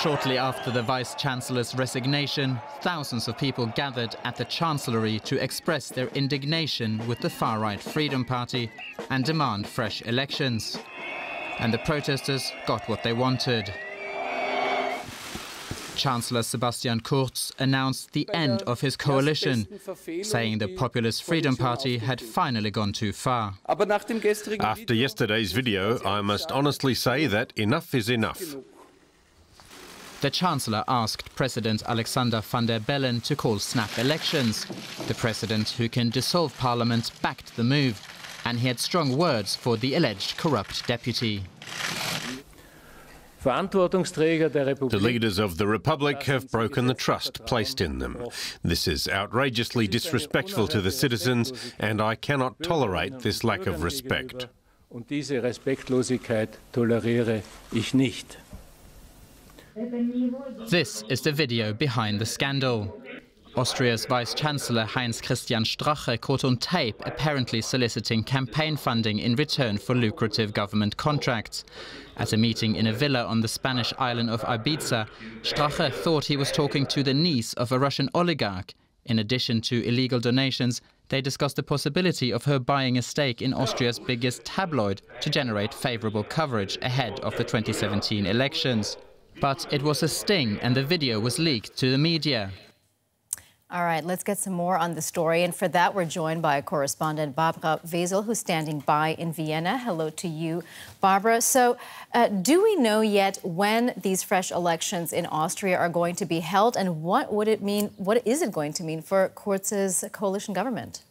Shortly after the Vice-Chancellor's resignation, thousands of people gathered at the Chancellery to express their indignation with the far-right Freedom Party and demand fresh elections. And the protesters got what they wanted. Chancellor Sebastian Kurz announced the end of his coalition, saying the populist Freedom Party had finally gone too far. After yesterday's video, I must honestly say that enough is enough. The Chancellor asked President Alexander van der Bellen to call snap elections. The President, who can dissolve Parliament, backed the move, and he had strong words for the alleged corrupt deputy. The leaders of the Republic have broken the trust placed in them. This is outrageously disrespectful to the citizens, and I cannot tolerate this lack of respect. This is the video behind the scandal. Austria's Vice-Chancellor Heinz-Christian Strache caught on tape apparently soliciting campaign funding in return for lucrative government contracts. At a meeting in a villa on the Spanish island of Ibiza, Strache thought he was talking to the niece of a Russian oligarch. In addition to illegal donations, they discussed the possibility of her buying a stake in Austria's biggest tabloid to generate favourable coverage ahead of the 2017 elections. But it was a sting, and the video was leaked to the media. All right, let's get some more on the story. And for that, we're joined by correspondent Barbara Wesel, who's standing by in Vienna. Hello to you, Barbara. So do we know yet when these fresh elections in Austria are going to be held? And what would it mean? What is it going to mean for Kurz's coalition government?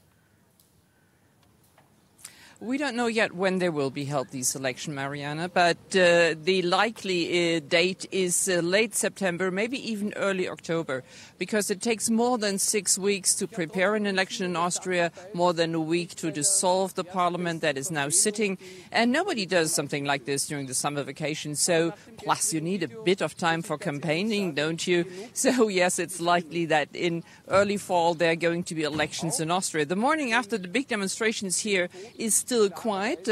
We don't know yet when they will be held, these elections, Mariana, but the likely date is late September, maybe even early October, because it takes more than 6 weeks to prepare an election in Austria, more than a week to dissolve the parliament that is now sitting, and nobody does something like this during the summer vacation. So, plus you need a bit of time for campaigning, don't you? So, yes, it's likely that in early fall there are going to be elections in Austria. The morning after the big demonstrations here is still quiet.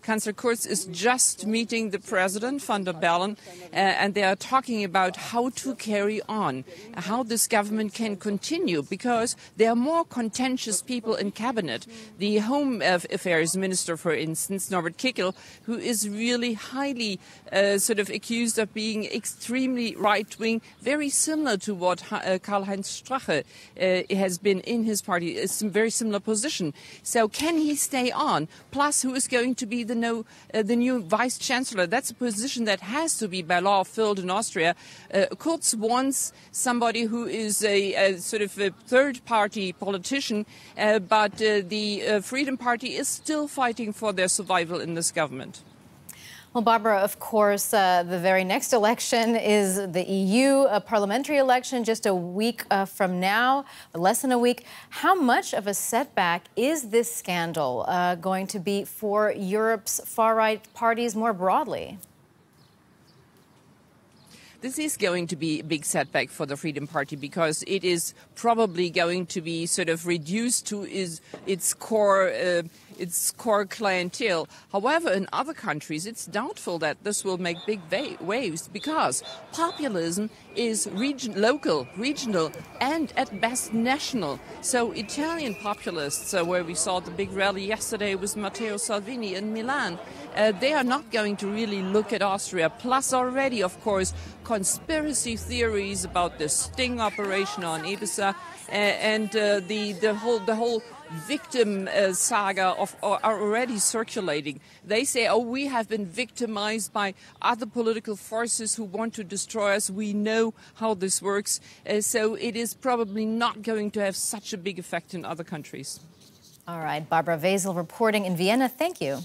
Chancellor Kurz is just meeting the President, van der Bellen, and they are talking about how to carry on, how this government can continue, because there are more contentious people in cabinet. The Home Affairs Minister, for instance, Norbert Kickel, who is really highly sort of accused of being extremely right-wing, very similar to what Karl-Heinz Strache has been in his party. It's a very similar position. So can he stay on? Plus, who is going to be the new vice-chancellor? That's a position that has to be, by law, filled in Austria. Kurz wants somebody who is a sort of a third-party politician, but the Freedom Party is still fighting for their survival in this government. Well, Barbara, of course, the very next election is the EU parliamentary election just a week from now, less than a week. How much of a setback is this scandal going to be for Europe's far-right parties more broadly? This is going to be a big setback for the Freedom Party, because it is probably going to be sort of reduced to its core clientele. However, in other countries, it's doubtful that this will make big waves, because populism is local, regional, and at best national. So Italian populists, where we saw the big rally yesterday with Matteo Salvini in Milan, they are not going to really look at Austria. Plus already, of course, conspiracy theories about the sting operation on Ibiza and the whole victim saga are already circulating. They say, oh, we have been victimized by other political forces who want to destroy us. We know how this works. So it is probably not going to have such a big effect in other countries. All right, Barbara Wesel reporting in Vienna. Thank you.